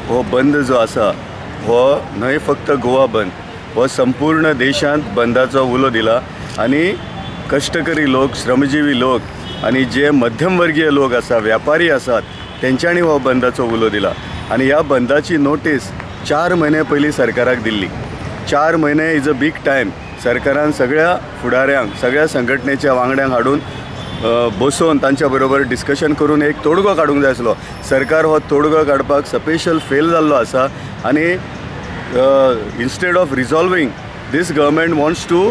हो बंद जो आसा हो न्हय फक्त गोवा बंद, हो संपूर्ण देशांत बंदाचो उलो दिला आणि कष्टकरी लोक, श्रमजीवी लोक आणि जे मध्यमवर्गीय लोक आसा, व्यापारी आसात तेंच्यांनी हो बंदाचो उलो दिला आणि ह्या बंदाची नोटीस 4 म्हयने पयलीं सरकाराक दिल्ली. 4 म्हयने इज अ बीग टायम. सरकारान सगळ्या फुडाऱ्यांक, सगळ्या संघटनेच्या वांगड्यांक हाडून बसोवन तांच्या बरोबर डिस्कशन करून एक तोडगो काडूंक जाय आसलो. सरकार हो तोडगो काडपाक स्पेशल फेल जाल्लो आसा आणि instead of resolving this government wants to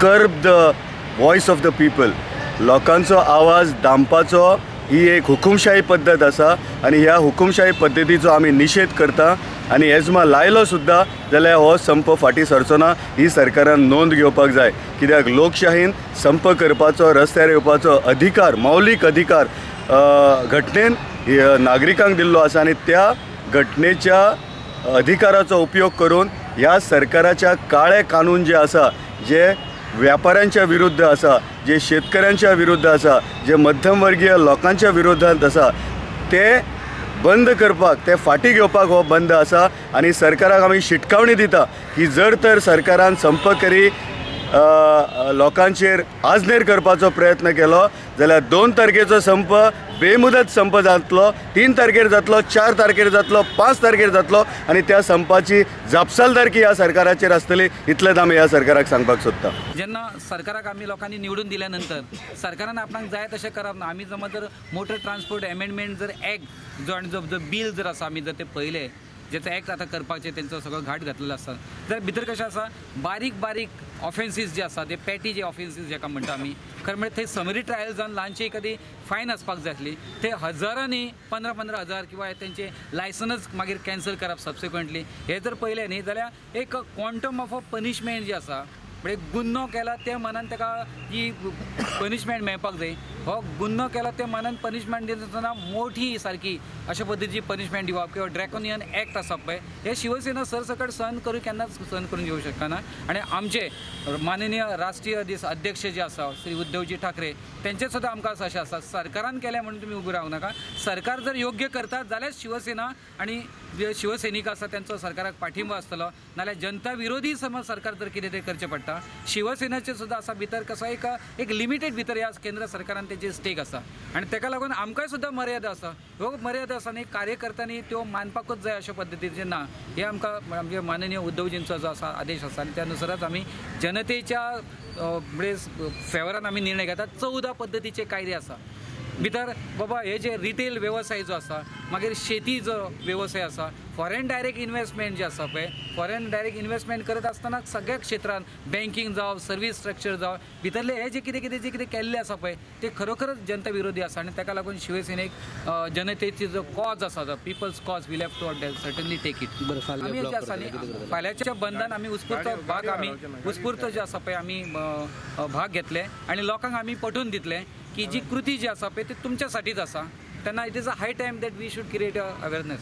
curb the voice of the people. लोकांचो आवाज दामपाचो ही एक हुकुमशाही पद्दत आसा आणि ह्या हुकुमशाही पद्दतीचो आमी निशेध करता आणि एजमा लायलो सुद्दां जाल्यार हो संप फाटी सरचो ना ही सरकारान नोंद घेवपाक जाय. कित्याक लोकशाहीन संप करपाचो, रस्त्यार येवपाचो अधिकार, मौलिक अधिकार घटनेन नागरिकांक दिल्लो आसा आणि त्या घटनेच्या अधिकाराचो उपयोग करून ह्या सरकाराच्या काळे कानून जे आसा, जे व्यापाऱ्यांच्या विरुद्ध आसा, जे शेतकऱ्यांच्या विरुद्ध आसा, जे मध्यमवर्गीय लोकांच्या विरोधांत आसा, ते बंद करपाक, ते फाटी घेवपाक हो बंद आसा. आणि सरकाराक आमी शिटकावणी दिता की जर तर सरकारान संपकरी लोकांचेर आजनेर करपाचो प्रयत्न केलो जाल्यार 2 तारखेचो संप बेमुदत संप जातलो, 3 तारखेर जातलो, 4 तारखेर जातलो, 5 तारखेर जातलो आणि त्या संपाची जापसालदारकी ह्या सरकाराचेर आसतली. इतलेंच आमी ह्या सरकाराक सांगपाक सोदता. जेन्ना सरकाराक आमी लोकांनी निवडून दिल्यानंतर सरकारान आपणाक जाय तशें करप ना. आमी समज जर मोटर ट्रान्सपोर्ट एमेंडमेंट जर एक्ट जो आनी जो बिल जर आसा आमी जर ते पळयले, जेचो एक्ट आतां करपाचें तेंचो सगळो घाट घातलेलो आसा, तर भितर कशें आसा बारीक बारीक ऑफेन्सीस जे आसा ते पॅटी जे ऑफेन्सीस जाका म्हणटा आमी, खरें म्हणजे थंय समरी ट्रायल जावन ल्हानशी एखादी फायन आसपाक जाय आसली. ते हजारांनी 15-15 हजार किंवा तेंचे लायसनच मागीर कॅन्सल करप सबसिक्वेंटली. हे जर पळयलें न्ही जाल्यार एक क्वॉन्टम ऑफ अ पनिशमेंट जी आसा, म्हणजे गुन्हो केला त्या मनान ताका जी पनिशमेंट मेळपाक जाय, हो गुन्हो केला त्या मनान पनिशमेंट दितना मोठी सारकी अशा पद्दतीची पनिशमेंट दिवप किंवा ड्रॅकोनियन एक्ट आसा पळय, हे शिवसेना सरसकट सहन करून केन्नाच सहन करून घेवंक शकना. आणि आमचे माननीय राष्ट्रीय अध्यक्ष जे आसा श्री उद्धवजी ठाकरे तेंचे सुद्दां आमकां अशें आसा, सरकारान केलें म्हणून तुमी उबी रावंक नाका. सरकार जर योग्य करतात जाल्यार शिवसेना आणि जे शिवसैनीक आसा त्यांचो सरकाराक पाठिंबो आसतलो, नाल्यार जनता विरोधी समज सरकार जर कितें तें करचें पडटा. शिवसेनेचे सुद्दां आसा भितर कसो एक लिमिटेड भितर ह्या केंद्र सरकारान तेजे स्टेक आसा आणि ताका लागून आमकांय सुद्दां मर्यादा आसा. ह्यो मर्यादा आसा आनी कार्यकर्त्यांनी त्यो मानपाकूच जाय अशा पद्दतीचे ना. हे आमकां म्हणजे माननीय उद्धवजींचो जो आसा आदेश आसा आणि त्यानुसारच आमी जनतेच्या म्हणजे फेवरान आमी निर्णय घेतात. 14 पद्दतीचे कायदे आसा भितर. बाबा हे जे रिटेल व्यवसाय जो आसा, मागीर शेती जो व्यवसाय आसा, फॉरेन डायरेक्ट इन्वेस्टमेंट जे आसा पळय, फॉरेन डायरेक्ट इन्वेस्टमेंट करत आसतना सगळ्या क्षेत्रांत बँकींग जावं, सर्वीस स्ट्रक्चर जावं, भितरले हे जे कितें केल्लें आसा पळय ते खरोखरच जनता विरोधी आसा. आणि ताका लागून शिवसेनेक जनतेची जो कॉज आसा, जो people's cause will have to certainly take it. आमी जे आसा न्ही फाल्यांच्या बंदान आमी उत्स्फूर्त जे आसा पळय आमी भाग घेतले आणि लोकांक आमी पटवून दितले की जी कृती जी आसा पळय ती तुमच्या साठीच आसा. तेन्ना it is a high time that we should create a awareness.